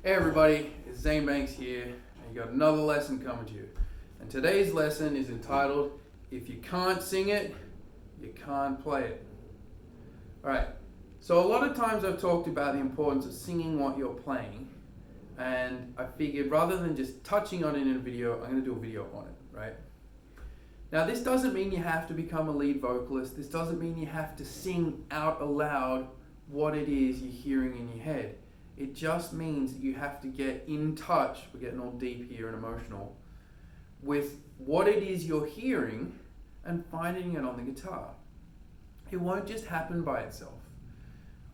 Hey everybody, it's Zane Banks here, and you got another lesson coming to you. And today's lesson is entitled, If You Can't Sing It, You Can't Play It. Alright, so a lot of times I've talked about the importance of singing what you're playing, and I figured rather than just touching on it in a video, I'm going to do a video on it, right? Now this doesn't mean you have to become a lead vocalist, this doesn't mean you have to sing out aloud what it is you're hearing in your head. It just means that you have to get in touch, we're getting all deep here and emotional, with what it is you're hearing and finding it on the guitar. It won't just happen by itself.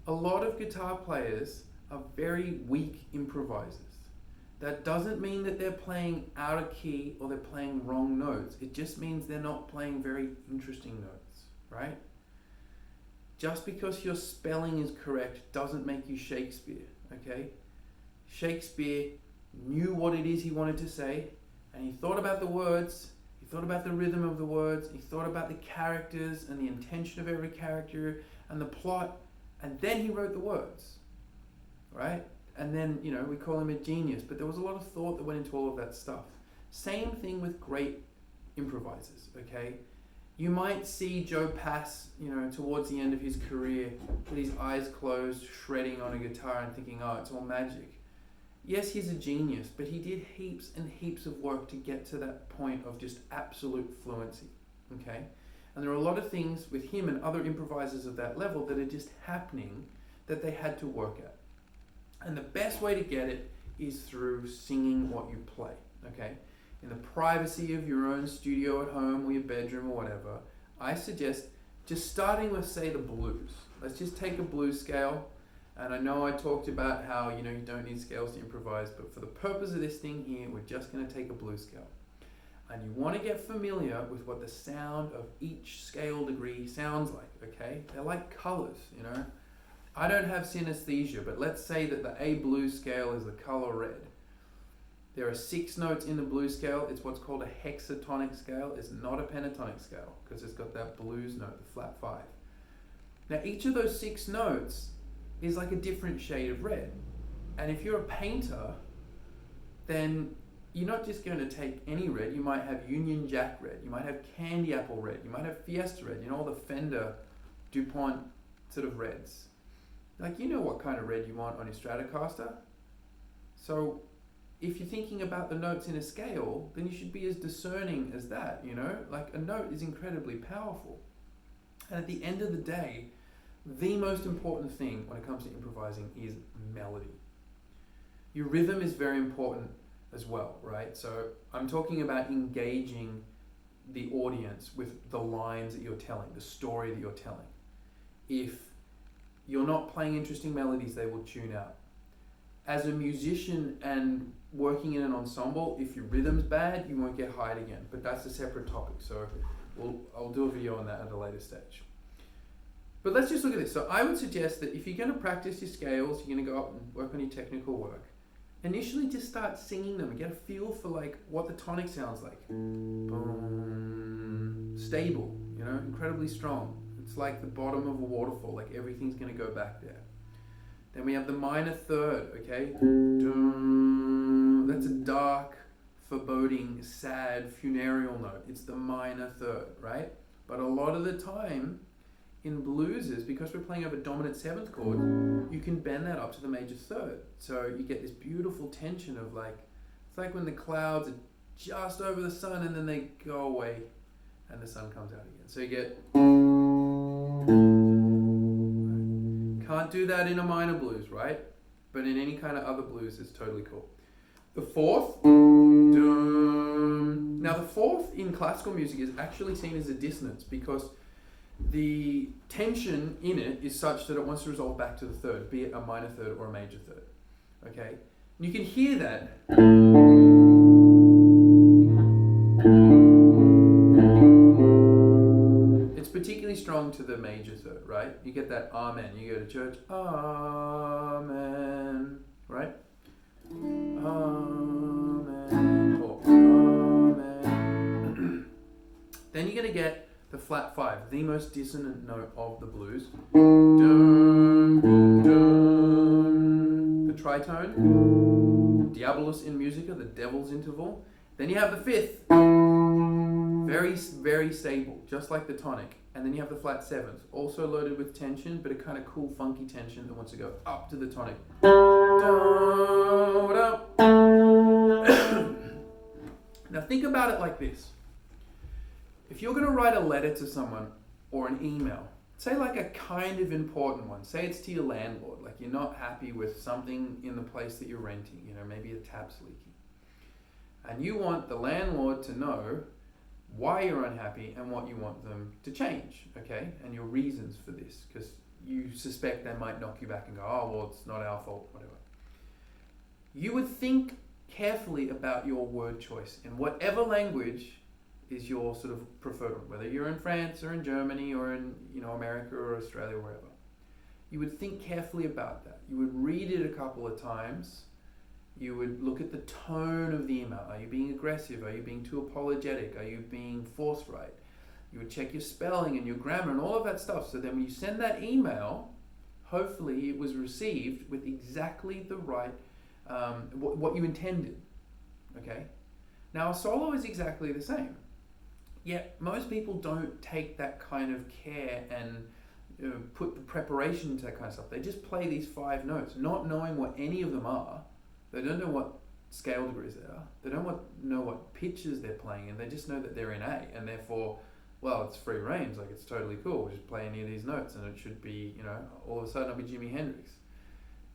A lot of guitar players are very weak improvisers. That doesn't mean that they're playing out of key or they're playing wrong notes. It just means they're not playing very interesting notes, right? Just because your spelling is correct doesn't make you Shakespeare. Okay, Shakespeare knew what it is he wanted to say, and he thought about the words, he thought about the rhythm of the words, he thought about the characters and the intention of every character and the plot, and then he wrote the words, right? And then, you know, we call him a genius, but there was a lot of thought that went into all of that stuff. Same thing with great improvisers, okay? You might see Joe Pass, you know, towards the end of his career with his eyes closed, shredding on a guitar and thinking, oh, it's all magic. Yes, he's a genius, but he did heaps and heaps of work to get to that point of just absolute fluency, okay? And there are a lot of things with him and other improvisers of that level that are just happening that they had to work at. And the best way to get it is through singing what you play, okay? In the privacy of your own studio at home or your bedroom or whatever, I suggest just starting with, say, the blues. Let's just take a blues scale. And I know I talked about how, you know, you don't need scales to improvise, but for the purpose of this thing here, we're just going to take a blues scale. And you want to get familiar with what the sound of each scale degree sounds like, okay? They're like colors, you know? I don't have synesthesia, but let's say that the A blues scale is the color red. There are 6 notes in the blues scale. It's what's called a hexatonic scale. It's not a pentatonic scale because it's got that blues note, the flat 5. Now each of those 6 notes is like a different shade of red. And if you're a painter, then you're not just going to take any red. You might have Union Jack red. You might have Candy Apple red. You might have Fiesta red. You know, all the Fender, DuPont sort of reds. Like, you know what kind of red you want on your Stratocaster. So if you're thinking about the notes in a scale, then you should be as discerning as that, you know? Like, a note is incredibly powerful. And at the end of the day, the most important thing when it comes to improvising is melody. Your rhythm is very important as well, right? So I'm talking about engaging the audience with the lines that you're telling, the story that you're telling. If you're not playing interesting melodies, they will tune out. As a musician and working in an ensemble, if your rhythm's bad, you won't get hired again. But that's a separate topic, so I'll do a video on that at a later stage. But let's just look at this. So I would suggest that if you're going to practice your scales, you're going to go up and work on your technical work. Initially, just start singing them and get a feel for like what the tonic sounds like. Boom. Stable, you know, incredibly strong. It's like the bottom of a waterfall, like everything's going to go back there. Then we have the minor third, okay? That's a dark, foreboding, sad, funereal note. It's the minor third, right? But a lot of the time in blueses, because we're playing over dominant seventh chord, you can bend that up to the major third. So you get this beautiful tension of like, it's like when the clouds are just over the sun and then they go away and the sun comes out again. So you get... Can't do that in a minor blues, right? But in any kind of other blues, it's totally cool. The fourth, now the fourth in classical music is actually seen as a dissonance because the tension in it is such that it wants to resolve back to the third, be it a minor third or a major third. Okay? And you can hear that. It's particularly strong to the major third, right? You get that amen. You go to church, amen, right? Amen, or amen. Then you're going to get the flat five, the most dissonant note of the blues. Dun, dun, dun. The tritone, diabolus in musica, the devil's interval. Then you have the fifth, very, very stable, just like the tonic. And then you have the flat seventh, also loaded with tension, but a kind of cool, funky tension that wants to go up to the tonic. Now think about it like this. If you're going to write a letter to someone or an email, say like a kind of important one, say it's to your landlord, like you're not happy with something in the place that you're renting, you know, maybe a tap's leaking. And you want the landlord to know why you're unhappy and what you want them to change, okay? And your reasons for this, because you suspect they might knock you back and go, oh, well, it's not our fault, whatever. You would think carefully about your word choice in whatever language is your sort of preferred one, whether you're in France or in Germany or in, you know, America or Australia or wherever. You would think carefully about that. You would read it a couple of times. You would look at the tone of the email. Are you being aggressive? Are you being too apologetic? Are you being forthright? You would check your spelling and your grammar and all of that stuff. So then when you send that email, hopefully it was received with exactly the right, what you intended, okay? Now a solo is exactly the same. Yet most people don't take that kind of care and put the preparation into that kind of stuff. They just play these 5 notes, not knowing what any of them are. They don't know what scale degrees they are. They don't know what pitches they're playing in. They just know that they're in A, and therefore, well, it's free range. Like, it's totally cool. Just play any of these notes, and it should be, you know, all of a sudden I'll be Jimi Hendrix.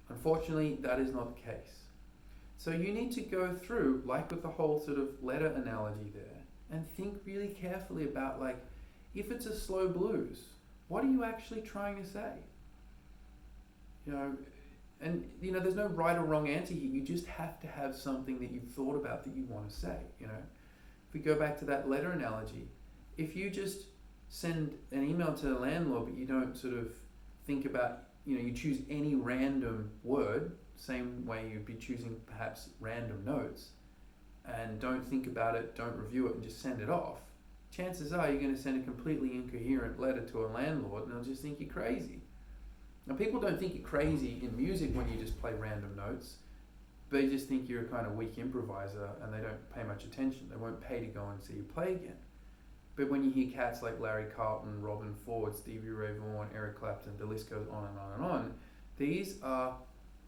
Unfortunately, that is not the case. So you need to go through, like with the whole sort of letter analogy there, and think really carefully about, like, if it's a slow blues, what are you actually trying to say? You know, and, you know, there's no right or wrong answer here. You just have to have something that you've thought about that you want to say, you know. If we go back to that letter analogy, if you just send an email to the landlord, but you don't sort of think about, you know, you choose any random word, same way you'd be choosing perhaps random notes, and don't think about it, don't review it, and just send it off, chances are you're going to send a completely incoherent letter to a landlord, and they'll just think you're crazy. Now, people don't think you're crazy in music when you just play random notes. They just think you're a kind of weak improviser, and they don't pay much attention. They won't pay to go and see you play again. But when you hear cats like Larry Carlton, Robin Ford, Stevie Ray Vaughan, Eric Clapton, the list goes on and on and on, these are,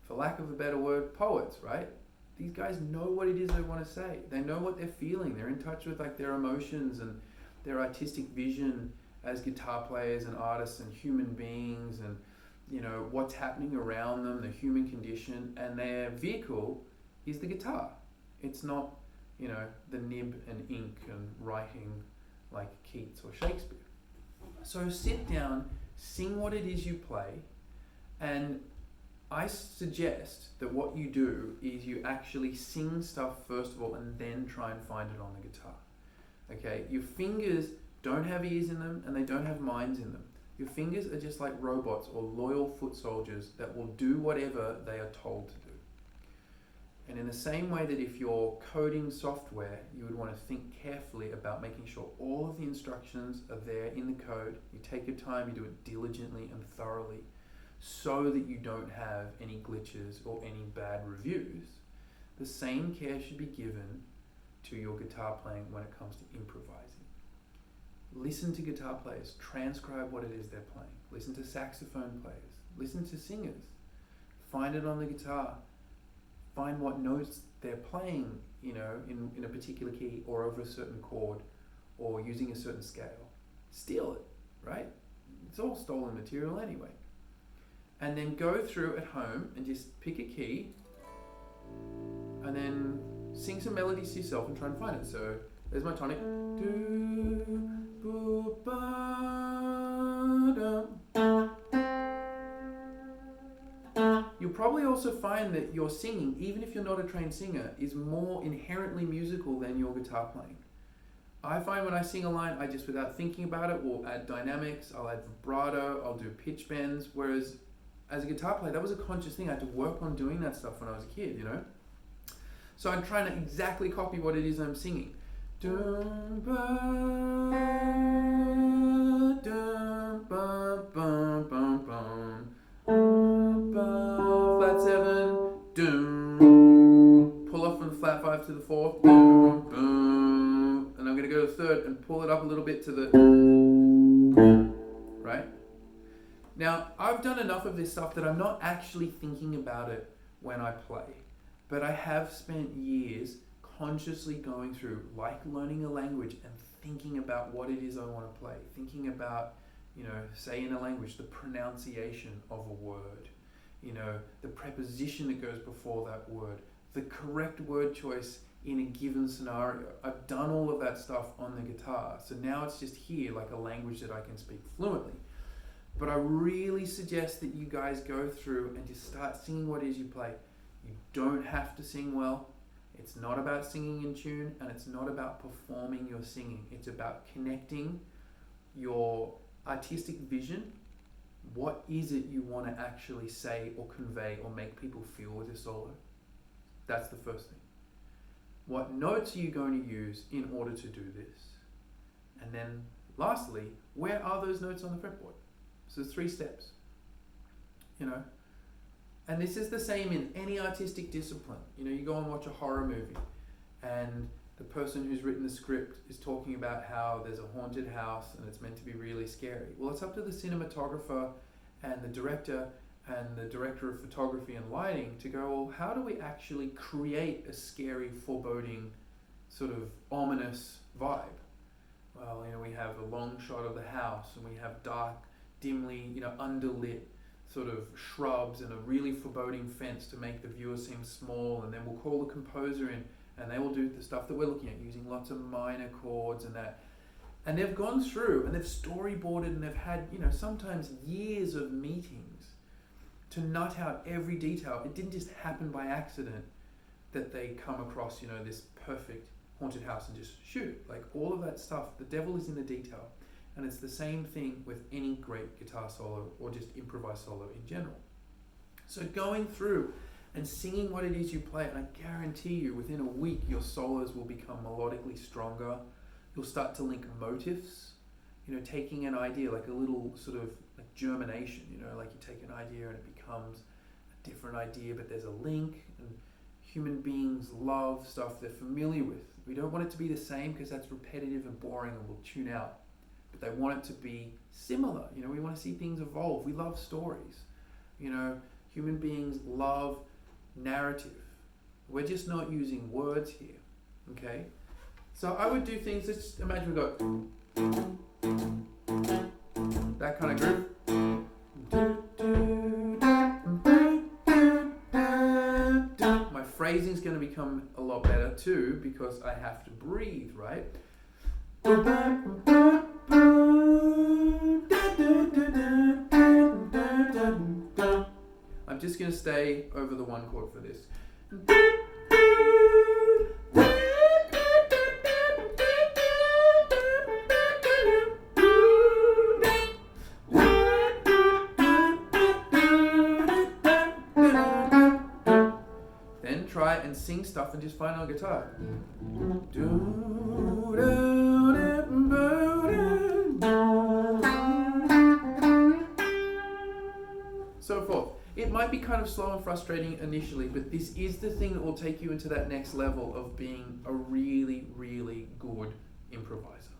for lack of a better word, poets, right? These guys know what it is they want to say. They know what they're feeling. They're in touch with like their emotions and their artistic vision as guitar players and artists and human beings, and you know what's happening around them, the human condition, and their vehicle is the guitar. It's not, you know, the nib and ink and writing like Keats or Shakespeare. So sit down, sing what it is you play, and I suggest that what you do is you actually sing stuff first of all and then try and find it on the guitar. Okay, your fingers don't have ears in them and they don't have minds in them. Your fingers are just like robots or loyal foot soldiers that will do whatever they are told to do. And in the same way that if you're coding software, you would want to think carefully about making sure all of the instructions are there in the code. You take your time, you do it diligently and thoroughly so that you don't have any glitches or any bad reviews. The same care should be given to your guitar playing when it comes to improvising. Listen to guitar players, transcribe what it is they're playing. Listen to saxophone players, listen to singers. Find it on the guitar. Find what notes they're playing, you know, in a particular key or over a certain chord or using a certain scale. Steal it, right? It's all stolen material anyway. And then go through at home and just pick a key and then sing some melodies to yourself and try and find it. So there's my tonic. You'll probably also find that your singing, even if you're not a trained singer, is more inherently musical than your guitar playing. I find when I sing a line, I just, without thinking about it, will add dynamics, I'll add vibrato, I'll do pitch bends, whereas as a guitar player, that was a conscious thing. I had to work on doing that stuff when I was a kid, you know? So I'm trying to exactly copy what it is I'm singing. Flat 7, pull off from the flat 5 to the 4th, and I'm going to go to the 3rd and pull it up a little bit to the, right? Now, I've done enough of this stuff that I'm not actually thinking about it when I play, but I have spent years consciously going through, like learning a language and thinking about what it is I want to play, thinking about, you know, say in a language, the pronunciation of a word, you know, the preposition that goes before that word, the correct word choice in a given scenario. I've done all of that stuff on the guitar, so now it's just here like a language that I can speak fluently. But I really suggest that you guys go through and just start singing what it is you play. You don't have to sing well. It's not about singing in tune, and it's not about performing your singing. It's about connecting your artistic vision. What is it you want to actually say or convey or make people feel with your solo? That's the first thing. What notes are you going to use in order to do this? And then lastly, where are those notes on the fretboard? So there's 3 steps, you know, and this is the same in any artistic discipline. You know, you go and watch a horror movie and the person who's written the script is talking about how there's a haunted house and it's meant to be really scary. Well, it's up to the cinematographer and the director of photography and lighting to go, well, how do we actually create a scary, foreboding, sort of ominous vibe? Well, you know, we have a long shot of the house and we have dark, dimly, you know, underlit sort of shrubs and a really foreboding fence to make the viewer seem small, and then we'll call the composer in and they will do the stuff that we're looking at using lots of minor chords and that. And they've gone through and they've storyboarded and they've had, you know, sometimes years of meetings to nut out every detail. It didn't just happen by accident that they come across, you know, this perfect haunted house and just shoot. Like all of that stuff, the devil is in the detail. And it's the same thing with any great guitar solo or just improvised solo in general. So going through and singing what it is you play, and I guarantee you within a week your solos will become melodically stronger. You'll start to link motifs, you know, taking an idea, like a little sort of like germination, you know, like you take an idea and it becomes a different idea, but there's a link, and human beings love stuff they're familiar with. We don't want it to be the same because that's repetitive and boring and we'll tune out. But they want it to be similar. You know, we want to see things evolve. We love stories. You know, human beings love narrative. We're just not using words here. Okay? So I would do things, let's imagine we got that kind of groove. My phrasing is going to become a lot better too because I have to breathe, right? I'm just going to stay over the one chord for this. Then try and sing stuff and just find on guitar. So forth. It might be kind of slow and frustrating initially, but this is the thing that will take you into that next level of being a really, really good improviser.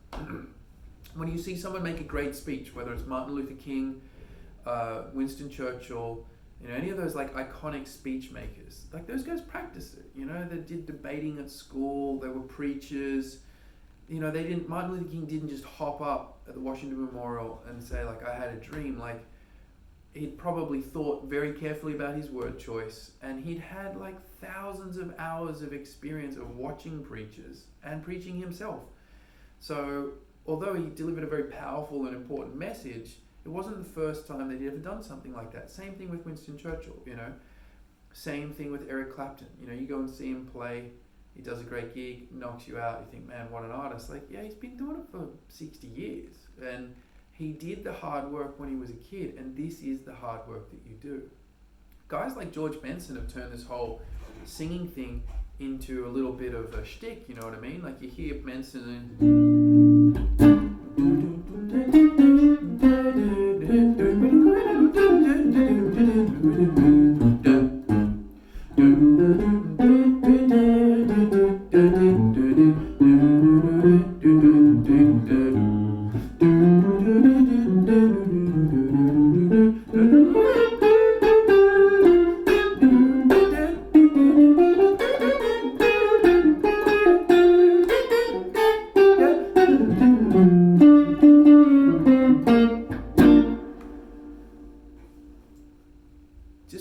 When you see someone make a great speech, whether it's Martin Luther King, Winston Churchill, you know, any of those like iconic speech makers, like those guys practice it. You know, they did debating at school, they were preachers. You know, Martin Luther King didn't just hop up at the Washington Memorial and say like, I had a dream. Like, he'd probably thought very carefully about his word choice, and he'd had like thousands of hours of experience of watching preachers and preaching himself. So although he delivered a very powerful and important message, it wasn't the first time that he'd ever done something like that. Same thing with Winston Churchill, you know. Same thing with Eric Clapton. You know, you go and see him play, he does a great gig, knocks you out, you think, man, what an artist. Like, yeah, he's been doing it for 60 years. And he did the hard work when he was a kid, and this is the hard work that you do. Guys like George Benson have turned this whole singing thing into a little bit of a shtick, you know what I mean? Like, you hear Benson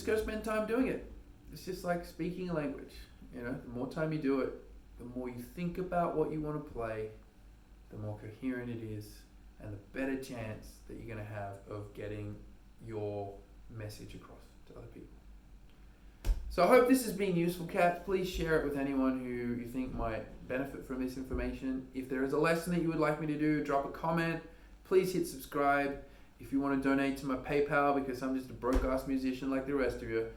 just go spend time doing it. It's just like speaking a language. You know, the more time you do it, the more you think about what you want to play, the more coherent it is, and the better chance that you're going to have of getting your message across to other people. So I hope this has been useful, cats. Please share it with anyone who you think might benefit from this information. If there is a lesson that you would like me to do, drop a comment. Please hit subscribe. If you want to donate to my PayPal because I'm just a broke-ass musician like the rest of you,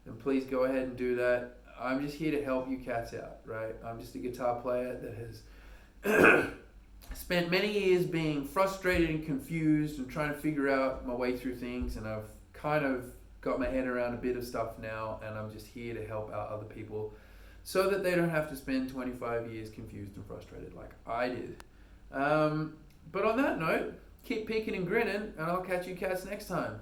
then please go ahead and do that. I'm just here to help you cats out, right? I'm just a guitar player that has spent many years being frustrated and confused and trying to figure out my way through things, and I've kind of got my head around a bit of stuff now, and I'm just here to help out other people so that they don't have to spend 25 years confused and frustrated like I did. But on that note, keep peeking and grinning, and I'll catch you cats next time.